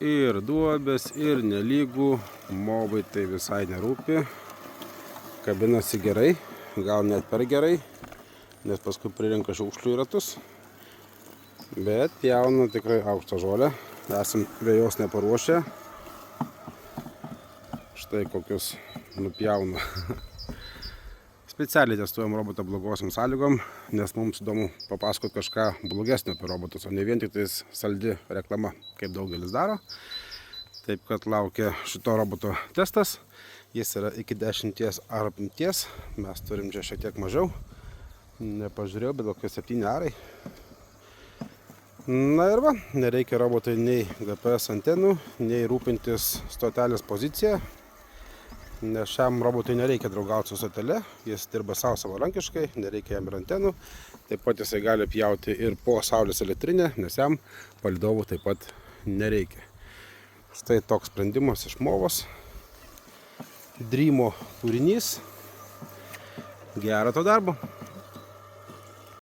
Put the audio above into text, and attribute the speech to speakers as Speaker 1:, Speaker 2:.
Speaker 1: ir duobės, ir nelygų, movai tai visai nerūpi. Kabinasi gerai, gal net per gerai, nes paskui prirenka šiukšlių į ratus. Bet pjauna tikrai aukštą žolę, esam vėjos neparuošę. Štai kokius nupjauna. Specialiai testuojam robotą blogosiam sąlygom, nes mums įdomu papasakoti kažką blogesnio apie robotus, o ne vien tik tais saldi reklama, kaip daugelis daro. Taip kad laukia šito roboto testas. Jis yra iki 10 arų apimties. Mes turim čia šiek tiek mažiau. Nepažiūrėjau, bet kokie 7 arai. Na ir va, nereikia robotui nei GPS antenų, nei rūpintis stotelės poziciją. Nes šiam robotui nereikia draugauti su stotele, jis dirba savarankiškai, nereikia jam ir antenų. Taip pat jisai gali pjauti ir po saulės elektrinę, nes jam palydovų taip pat nereikia. Štai toks sprendimas iš Movos. Dreamo kūrinys. Gero to darbo.